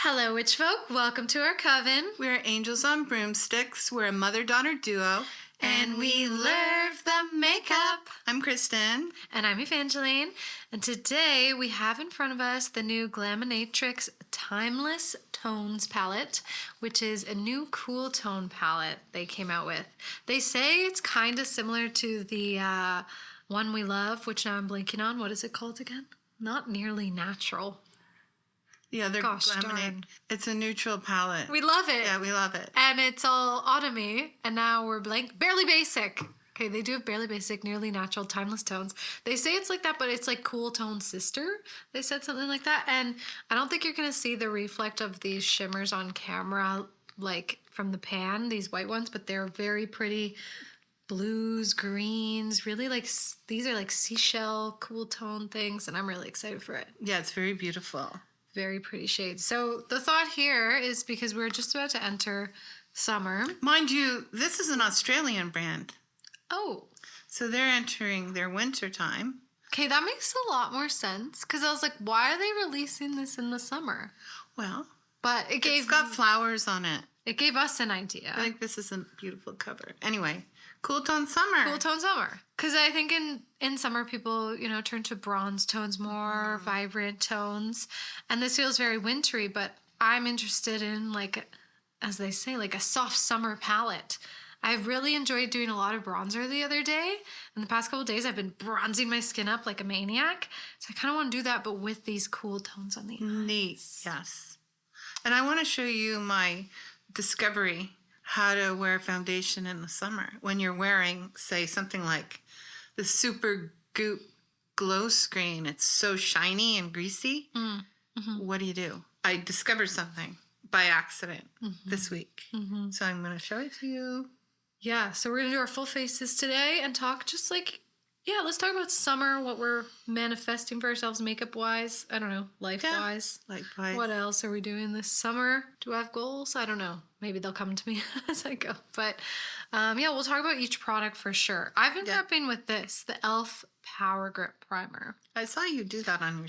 Hello, witch folk. Welcome to our coven. We're angels on broomsticks. We're a mother-daughter duo. And we love the makeup. I'm Kristen. And I'm Evangeline. And today we have in front of us the new Glaminatrix Timeless Tones palette, which is a new cool tone palette they came out with. They say it's kind of similar to the one we love, which now I'm blanking on. What is it called again? Not Nearly Natural. The other darn. It's a neutral palette. We love it. Yeah, we love it. And it's all autumny, and now we're blank. Barely Basic. Okay, they do have Barely Basic, Nearly Natural, Timeless Tones. They say it's like that, but it's like Cool Tone Sister. They said something like that. And I don't think you're going to see the reflect of these shimmers on camera, like from the pan, these white ones, but they're very pretty blues, greens, really like, these are like seashell, cool tone things, and I'm really excited for it. Yeah, it's very beautiful. Very pretty shades. So the thought here is because we're just about to enter summer. Mind you, this is an Australian brand. Oh. So they're entering their winter time. Okay, that makes a lot more sense. Because I was like, why are they releasing this in the summer? Well, but it's got flowers on it. It gave us an idea. I think this is a beautiful cover. Anyway, cool tone summer. Cool tone summer. Because I think in summer people, turn to bronze tones more, vibrant tones. And this feels very wintry, but I'm interested in, like, as they say, like a soft summer palette. I've really enjoyed doing a lot of bronzer the other day. In the past couple of days, I've been bronzing my skin up like a maniac. So I kind of want to do that, but with these cool tones on the eyes. Neat, yes. And I want to show you my discovery how to wear foundation in the summer when you're wearing, say, something like the Super Goop Glow Screen. It's so shiny and greasy. Mm-hmm. What do? I discovered something by accident this week. Mm-hmm. So I'm going to show it to you. Yeah, so we're going to do our full faces today and talk just like, let's talk about summer, what we're manifesting for ourselves makeup-wise. I don't know, life-wise. Yeah, life-wise. What else are we doing this summer? Do I have goals? I don't know. Maybe they'll come to me as I go. But we'll talk about each product for sure. I've been prepping with this, the e.l.f. Power Grip Primer. I saw you do that on your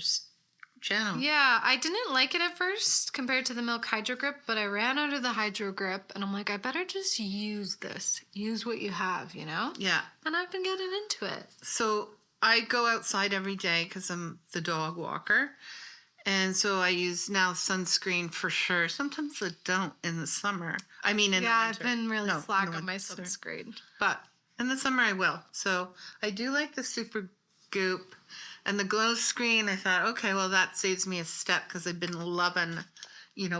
channel. Yeah, I didn't like it at first compared to the Milk Hydro Grip, but I ran out of the Hydro Grip, and I'm like, I better just use this. Use what you have, Yeah. And I've been getting into it. So I go outside every day because I'm the dog walker. And so I use now sunscreen for sure. Sometimes I don't in the summer. I mean in the winter. I've been really slack on my sunscreen. But in the summer I will. So I do like the Super Goop. And the glow screen, I thought, okay, well, that saves me a step because I've been loving,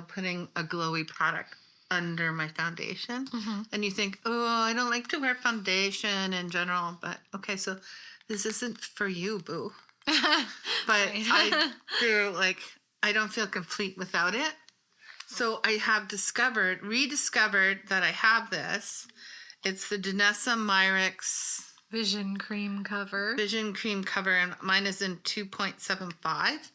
putting a glowy product under my foundation. Mm-hmm. And you think, oh, I don't like to wear foundation in general. But, okay, so this isn't for you, boo. But I do, I don't feel complete without it. So I have rediscovered that I have this. It's the Danessa Myricks Vision Cream Cover, and mine is in 2.75.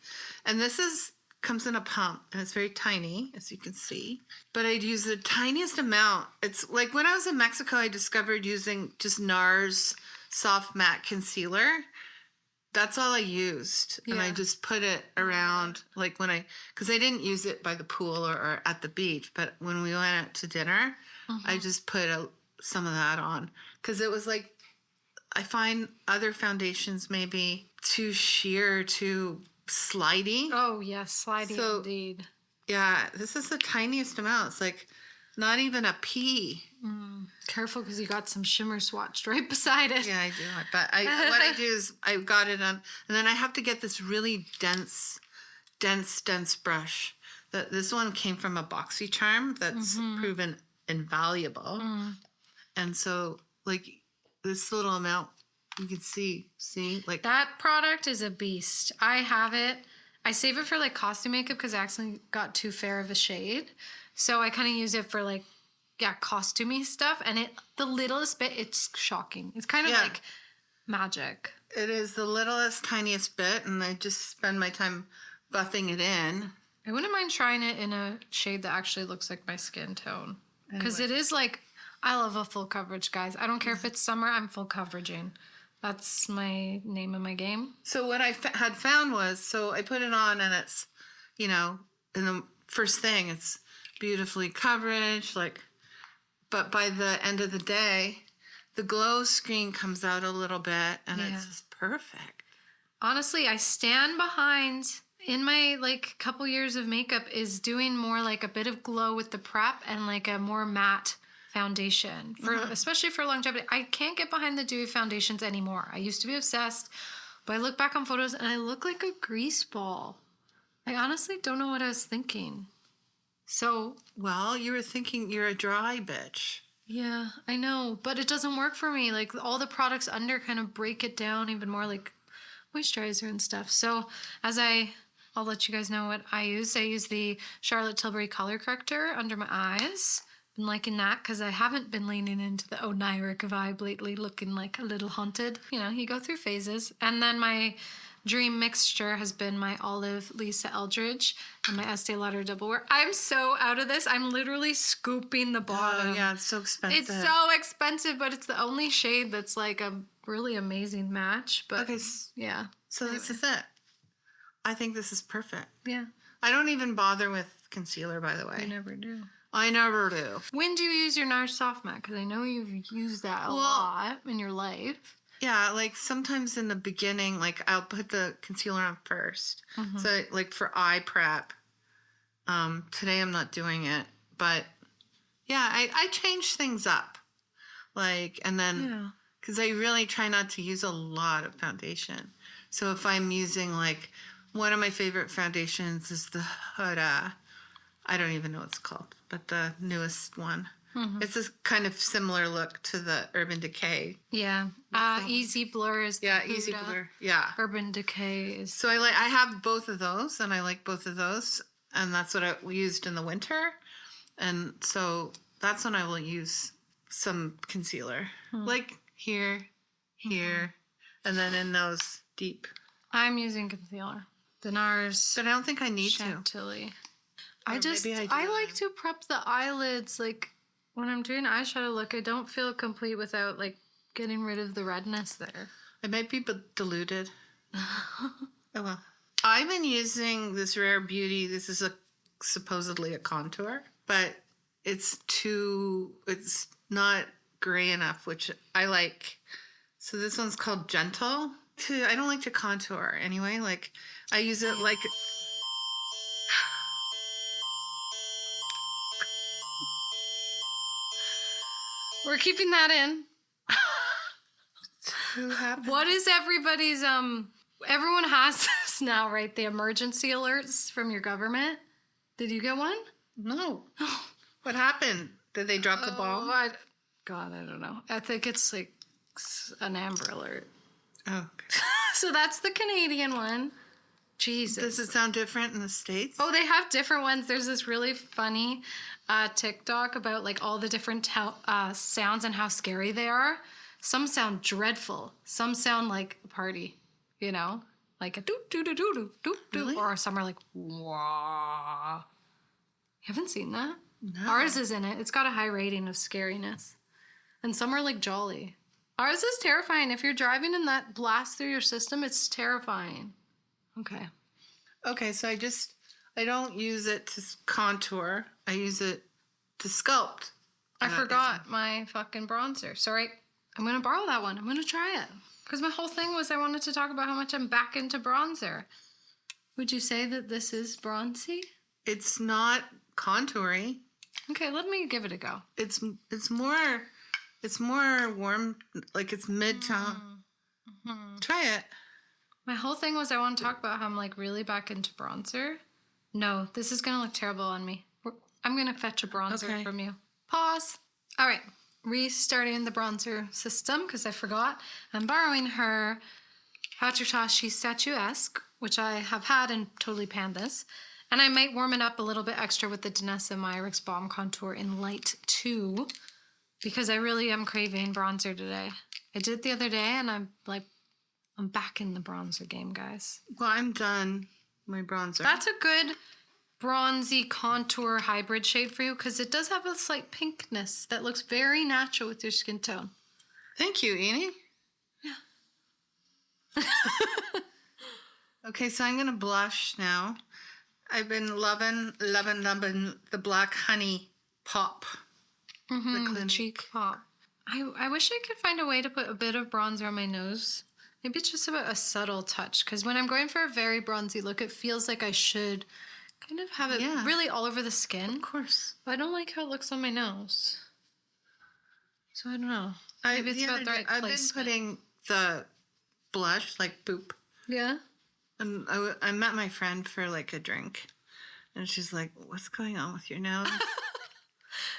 And this comes in a pump, and it's very tiny, as you can see. But I'd use the tiniest amount. It's like when I was in Mexico, I discovered using just NARS Soft Matte Concealer. That's all I used. Yeah. And I just put it around, because I didn't use it by the pool or at the beach, but when we went out to dinner, I just put some of that on. Because it was like, I find other foundations maybe too sheer, too slidey. Oh, yes, slidey indeed. Yeah, this is the tiniest amount. It's like not even a pea. Careful, because you got some shimmer swatched right beside it. Yeah, I do. But what I do is I got it on, and then I have to get this really dense brush. This one came from a BoxyCharm that's proven invaluable. And so, this little amount, you can see, like... That product is a beast. I have it. I save it for, costume makeup because I accidentally got too fair of a shade. So I kind of use it for, costumey stuff. And the littlest bit, it's shocking. It's kind of like magic. It is the littlest, tiniest bit, and I just spend my time buffing it in. I wouldn't mind trying it in a shade that actually looks like my skin tone. Because it is, I love a full coverage, guys. I don't care if it's summer, I'm full coveraging. That's my name of my game. So what I had found was, so I put it on and it's, in the first thing, it's beautifully coverage, like, but by the end of the day, the glow screen comes out a little bit, and it's just perfect. Honestly, I stand behind in my like couple years of makeup is doing more like a bit of glow with the prep and like a more matte foundation for especially for longevity. I can't get behind the dewy foundations anymore. I used to be obsessed, but I look back on photos and I look like a grease ball. I honestly don't know what I was thinking. So, well, you were thinking you're a dry bitch. Yeah, I know, but it doesn't work for me. Like all the products under kind of break it down even more, like moisturizer and stuff. So I'll let you guys know what I use. I use the Charlotte Tilbury color corrector under my eyes. Been liking that because I haven't been leaning into the Oniric vibe lately, looking like a little haunted. You know, you go through phases. And then my dream mixture has been my Olive Lisa Eldridge and my Estee Lauder Double Wear. I'm so out of this. I'm literally scooping the bottom. Oh, yeah, it's so expensive. It's so expensive, but it's the only shade that's like a really amazing match. But okay, yeah. So this is it. I think this is perfect. Yeah. I don't even bother with concealer, by the way. You never do. I never do. When do you use your NARS Soft Matte? Because I know you've used that a lot in your life. Yeah, like sometimes in the beginning, like I'll put the concealer on first. So like for eye prep, today I'm not doing it, but yeah, I change things up. Like, and then, because I really try not to use a lot of foundation. So if I'm using like, one of my favorite foundations is the Huda, I don't even know what it's called, but the newest one. It's a kind of similar look to the Urban Decay. Yeah. Easy Blur is the Easy Huda. Blur. Yeah. Urban Decay is... So I have both of those, and I like both of those, and that's what we used in the winter. And so that's when I will use some concealer. Like here, and then in those deep. I'm using concealer. The NARS But I don't think I need Chantilly. Or maybe I do. I like to prep the eyelids, like... When I'm doing eyeshadow look, I don't feel complete without, like, getting rid of the redness there. It might be diluted. Oh, well. I've been using this Rare Beauty. This is supposedly a contour, but it's not gray enough, which I like. So this one's called Gentle. I don't like to contour anyway. Like, I use it like... We're keeping that in. Who happened? What is everybody's everyone has this now, right? The emergency alerts from your government. Did you get one? No. What happened? Did they drop the ball? God, I don't know. I think it's like an Amber Alert. Oh. Okay. So that's the Canadian one. Jesus. Does it sound different in the States? Oh, they have different ones. There's this really funny TikTok about like all the different sounds and how scary they are. Some sound dreadful. Some sound like a party, you know? Like a doop, doop, doop, doop, doop, doop. Really? Or some are like, wah. You haven't seen that? No. Ours is in it. It's got a high rating of scariness. And some are like jolly. Ours is terrifying. If you're driving and that blasts through your system, it's terrifying. Okay, so I don't use it to contour. I use it to sculpt. I forgot my fucking bronzer. Sorry. I'm going to borrow that one. I'm going to try it. Because my whole thing was I wanted to talk about how much I'm back into bronzer. Would you say that this is bronzy? It's not contouring. Okay, let me give it a go. It's more warm, like it's mid-tone. Try it. My whole thing was I want to talk about how I'm like really back into bronzer. No, this is going to look terrible on me. I'm going to fetch a bronzer from you. Pause. All right. Restarting the bronzer system because I forgot. I'm borrowing her Patrick Statuesque, which I have had and totally panned this. And I might warm it up a little bit extra with the Danessa Myricks Balm Contour in Light 2 because I really am craving bronzer today. I did it the other day and I'm back in the bronzer game, guys. Well, I'm done my bronzer. That's a good bronzy contour hybrid shade for you because it does have a slight pinkness that looks very natural with your skin tone. Thank you, Eni. Yeah. Okay, so I'm going to blush now. I've been loving the Black Honey Pop. The cheek pop. I wish I could find a way to put a bit of bronzer on my nose. Maybe it's just about a subtle touch. Because when I'm going for a very bronzy look, it feels like I should kind of have it really all over the skin. Of course. But I don't like how it looks on my nose. So I don't know. Maybe it's about the right I've placement. been putting the blush, like boop. Yeah? And I met my friend for like a drink. And she's like, what's going on with your nose?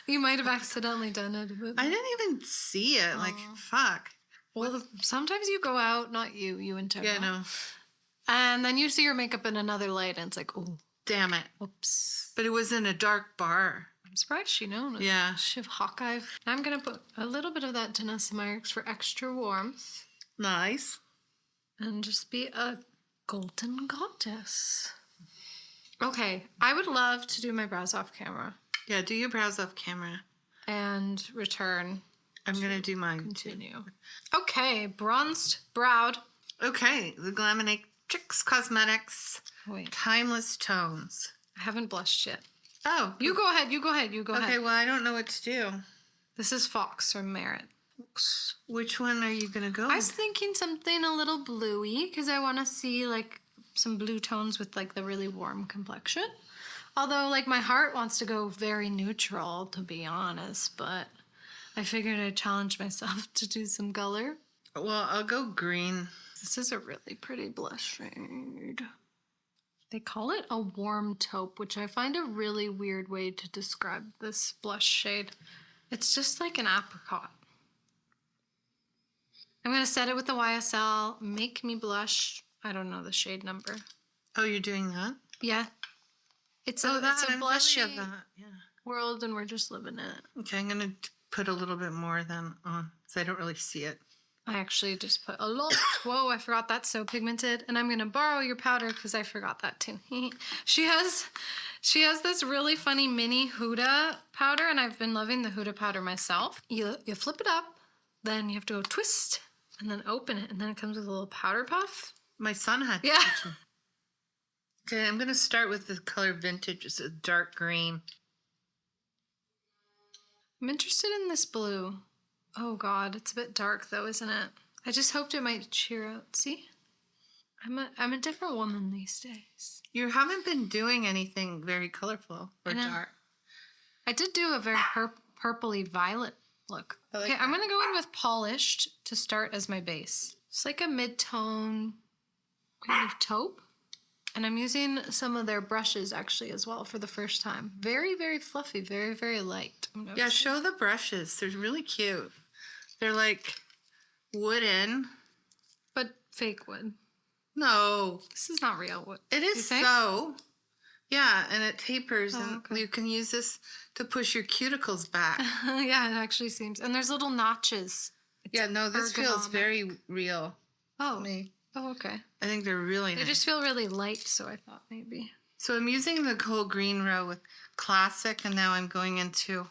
You might have accidentally done it. I didn't even see it. Like, fuck. Well, sometimes you go out, not you, you and Tara. Yeah, no. And then you see your makeup in another light, and it's like, oh, Damn it. whoops. But it was in a dark bar. I'm surprised she knows. Yeah. She have Hawkeye. Now I'm going to put a little bit of that Denessimarix for extra warmth. Nice. And just be a golden goddess. Okay, I would love to do my brows off camera. Yeah, do your brows off camera. And return. I'm going to do mine. Continue. Okay, bronzed, browed. Okay, the Glaminatrix Cosmetics Wait, Timeless Tones. I haven't blushed yet. Oh. You go ahead, you go ahead. Okay, well, I don't know what to do. This is Fox from Merit. Which one are you going to go I with? was thinking something a little bluey because I want to see like some blue tones with like the really warm complexion. Although like my heart wants to go very neutral, to be honest, but I figured I'd challenge myself to do some color. Well, I'll go green. This is a really pretty blush shade. They call it a warm taupe, which I find a really weird way to describe this blush shade. It's just like an apricot. I'm going to set it with the YSL Make Me Blush. I don't know the shade number. Oh, you're doing that? Yeah. It's a I'm blushy familiar with that. Yeah. world and we're just living it. Okay, I'm going to put a little bit more then on, so I don't really see it. I actually just put a lot. Whoa, I forgot that's so pigmented. And I'm going to borrow your powder because I forgot that too. She has this really funny mini Huda powder, and I've been loving the Huda powder myself. You flip it up, then you have to go twist, and then open it, and then it comes with a little powder puff. My son had Yeah. Okay, I'm going to start with the color Vintage. It's a dark green. I'm interested in this blue. Oh God, it's a bit dark though, isn't it? I just hoped it might cheer out. See? I'm a different woman these days. You haven't been doing anything very colorful or I know. dark. I did do a very purpley violet look. I like Okay, I'm that. going to go in with Polished to start as my base. It's like a mid-tone kind of taupe. And I'm using some of their brushes actually as well for the first time. Very, very fluffy, very, very light. I'm Yeah, noticing. show the brushes. They're really cute. They're like wooden. But fake wood. No, This is not real wood. it You is think? so. Yeah, and it tapers, Oh, and okay. you can use this to push your cuticles back. Yeah, it actually seems. And there's little notches. Yeah, no, this feels ergonomic. very real Oh. to me. Oh, okay. I think they're really They nice. just feel really light, so I thought maybe. So I'm using the cool green row with Classic, and now I'm going into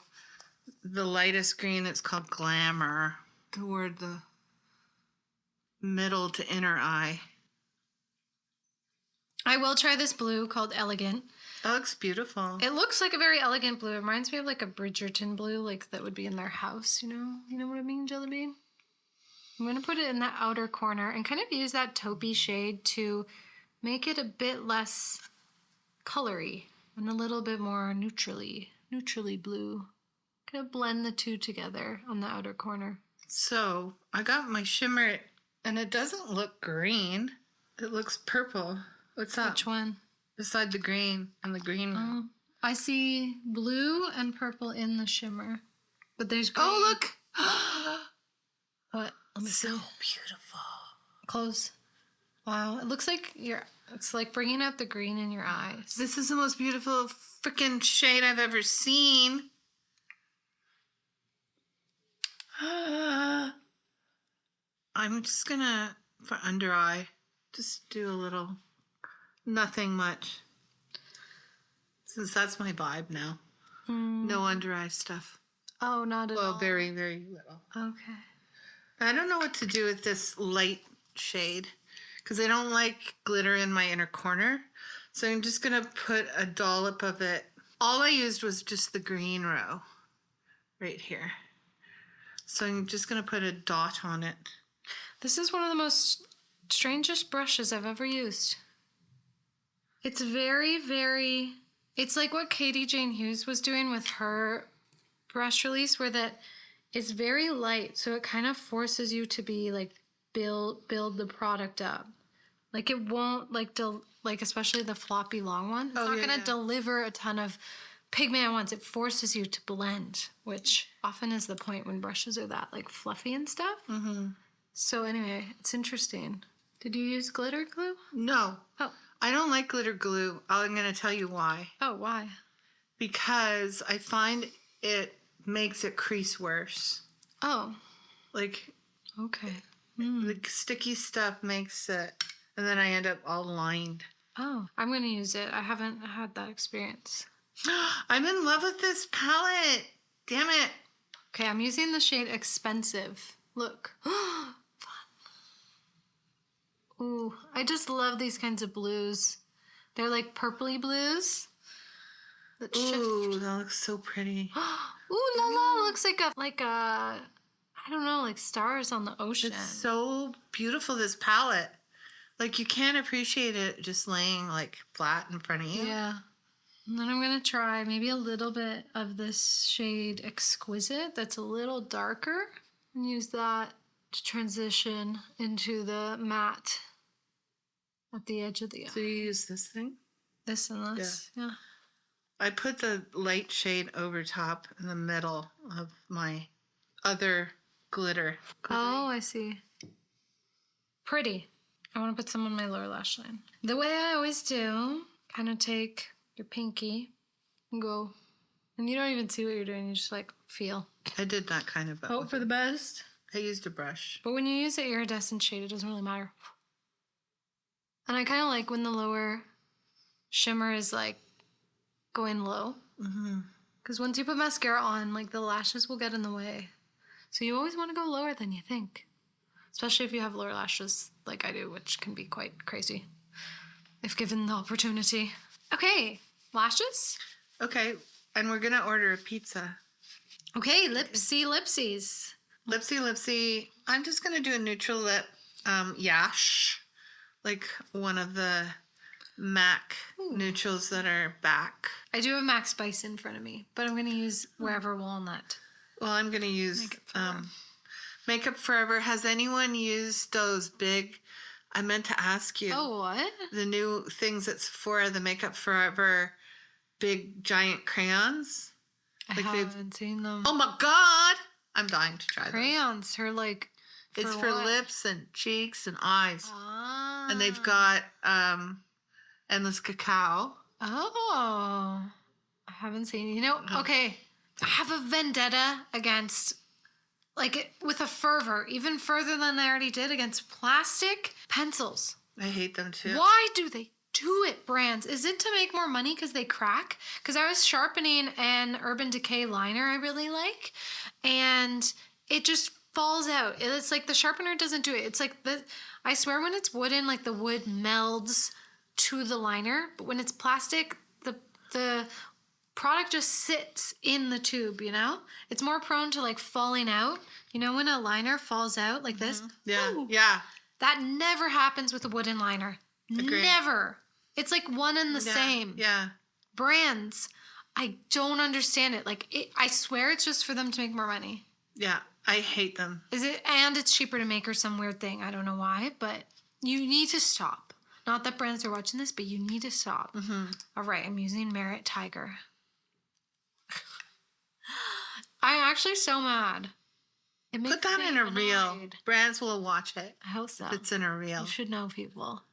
the lightest green. It's called Glamour, toward the middle to inner eye. I will try this blue called Elegant. That looks beautiful. It looks like a very elegant blue. It reminds me of like a Bridgerton blue, like that would be in their house, you know? You know what I mean, Jelly Bean? I'm going to put it in that outer corner and kind of use that taupey shade to make it a bit less colory and a little bit more neutrally blue. Kind of blend the two together on the outer corner. So I got my shimmer, and it doesn't look green. It looks purple. What's that? Which one? Beside the green and the green row. Oh, I see blue and purple in the shimmer. But there's green. Oh, look! What? Let me So see. beautiful. Close. Wow, it looks like it's like bringing out the green in your eyes. This is the most beautiful freaking shade I've ever seen. I'm just gonna, for under eye, just do a little, nothing much. Since that's my vibe now. No under eye stuff. Oh, not at Well, all. very, very little. Okay. I don't know what to do with this light shade because I don't like glitter in my inner corner. So I'm just going to put a dollop of it. All I used was just the green row right here. So I'm just going to put a dot on it. This is one of the most strangest brushes I've ever used. It's very, very... It's like what Katie Jane Hughes was doing with her brush release, where that it's very light, so it kind of forces you to be like build the product up. Like it won't like especially the floppy long one. It's not gonna deliver a ton of pigment at once. It forces you to blend, which often is the point when brushes are that like fluffy and stuff. Mm-hmm. So anyway, it's interesting. Did you use glitter glue? No. Oh. I don't like glitter glue. I'm going to tell you why. Oh, why? Because I find it makes it crease worse. Oh. Like, okay. The sticky stuff makes it, and then I end up all lined. Oh, I'm going to use it. I haven't had that experience. I'm in love with this palette. Damn it. Okay, I'm using the shade Expensive. Look. Fun. Ooh, I just love these kinds of blues. They're like purpley blues. Ooh, that looks so pretty. Ooh la la, looks like I don't know, like stars on the ocean. It's so beautiful, this palette. Like you can't appreciate it just laying like flat in front of you. Yeah. And then I'm gonna try maybe a little bit of this shade Exquisite that's a little darker, and use that to transition into the matte at the edge of the eye. So you use this thing? This and this, yeah. I put the light shade over top in the middle of my other glitter. Oh, I see. Pretty. I want to put some on my lower lash line. The way I always do, kind of take your pinky and go, and you don't even see what you're doing. You just like feel. I did that kind of. Hope for the best. I used a brush. But when you use the iridescent shade, it doesn't really matter. And I kind of like when the lower shimmer is like going low. Because once you put mascara on, like the lashes will get in the way. So you always want to go lower than you think. Especially if you have lower lashes like I do, which can be quite crazy if given the opportunity. Okay, lashes? Okay, and we're going to order a pizza. Okay, lipsies. Lipsy. I'm just going to do a neutral lip yash. Like one of the MAC neutrals that are back. I do have MAC Spice in front of me, but I'm going to use Wherever Walnut. Well, I'm going to use Makeup Forever. Has anyone used those big... I meant to ask you. Oh, what? The new things at Sephora, the Makeup Forever big giant crayons. I haven't seen them. Oh my God! I'm dying to try crayons. They're like... It's for lips and cheeks and eyes. Ah. And they've got Endless Cacao. Oh. I haven't seen... You know, okay. I have a vendetta against... Like, with a fervor, even further than I already did, against plastic pencils. I hate them too. Why do they do it, brands? Is it to make more money because they crack? Because I was sharpening an Urban Decay liner I really like, and it just falls out. It's like the sharpener doesn't do it. It's like I swear when it's wooden, like the wood melds to the liner, but when it's plastic, the product just sits in the tube, you know? It's more prone to like falling out. You know when a liner falls out like this? Yeah. Ooh. Yeah. That never happens with a wooden liner. Agreed. Never. It's like one and the same. Yeah. Brands, I don't understand it. Like I swear it's just for them to make more money. Yeah. I hate them. Is it? And it's cheaper to make or some weird thing. I don't know why, but you need to stop. Not that brands are watching this, but you need to stop. All right, I'm using Merit Tiger. I'm actually so mad. It makes Put that me in a annoyed. reel. Brands will watch it. I hope so. If it's in a reel. You should know people.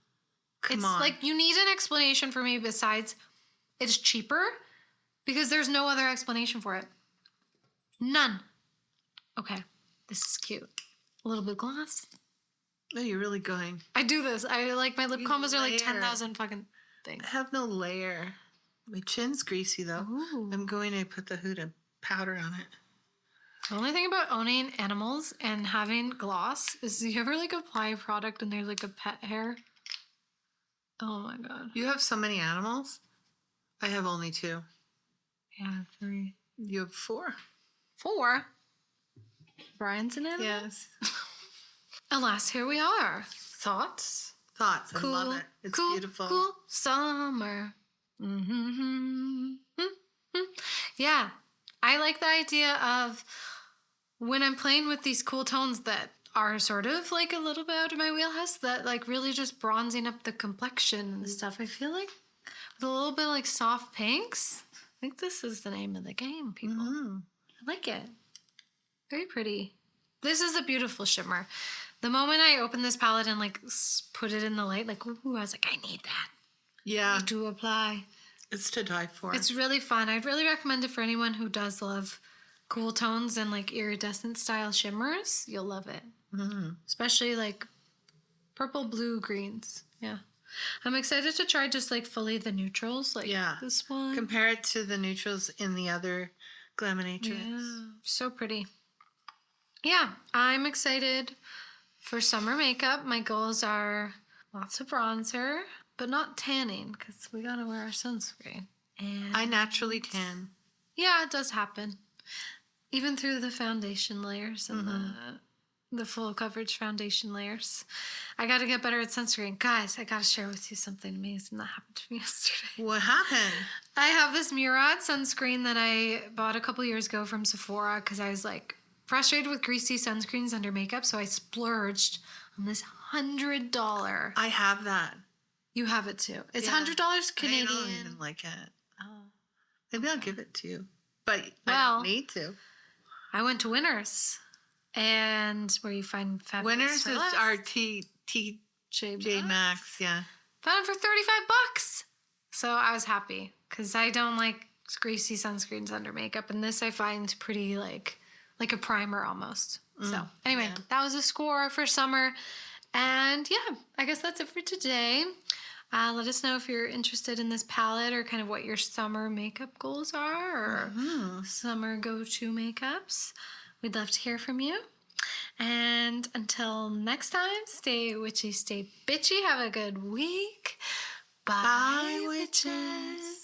Come It's on. like you need an explanation for me besides it's cheaper, because there's no other explanation for it. None. Okay, this is cute. A little bit of gloss. Oh, you're really going. I do this. I like my lip combos are like layer. 10,000 fucking things. I have no layer. My chin's greasy though. Ooh. I'm going to put the Huda powder on it. The only thing about owning animals and having gloss is you ever like apply a product and there's like a pet hair? Oh my god. You have so many animals. I have only 2. Yeah, 3. You have 4. 4. Brian's an animal? Yes. Alas, here we are. Thoughts? Thoughts. I love it. It's beautiful. Cool summer. Yeah. I like the idea of when I'm playing with these cool tones that are sort of like a little bit out of my wheelhouse, that like really just bronzing up the complexion and stuff. I feel like with a little bit like soft pinks. I think this is the name of the game, people. I like it. Very pretty. This is a beautiful shimmer. The moment I opened this palette and like put it in the light, like, ooh, I was like, I need that. Yeah. To apply. It's to die for. It's really fun. I'd really recommend it for anyone who does love cool tones and like iridescent style shimmers. You'll love it. Especially like purple, blue, greens. Yeah. I'm excited to try just like fully the neutrals, like this one. Compare it to the neutrals in the other Glaminatrix. Yeah. So pretty. Yeah. I'm excited for summer makeup. My goals are lots of bronzer, but not tanning because we gotta wear our sunscreen. And I naturally tan. yeah, it does happen. Even through the foundation layers and the full coverage foundation layers. I gotta get better at sunscreen. Guys, I gotta share with you something amazing that happened to me yesterday. What happened? I have this Murad sunscreen that I bought a couple years ago from Sephora because I was like frustrated with greasy sunscreens under makeup, so I splurged on this $100. I have that. You have it too. It's $100 Canadian. I don't even like it. Oh, maybe I'll give it to you, but I don't need to. I went to Winners, and where you find fabulous Winners is our TJ Maxx. Yeah, found it for $35. So I was happy because I don't like greasy sunscreens under makeup, and this I find pretty like a primer almost. So anyway, that was a score for summer. And yeah, I guess that's it for today. Let us know if you're interested in this palette or kind of what your summer makeup goals are or summer go-to makeups. We'd love to hear from you. And until next time, stay witchy, stay bitchy. Have a good week. Bye, witches.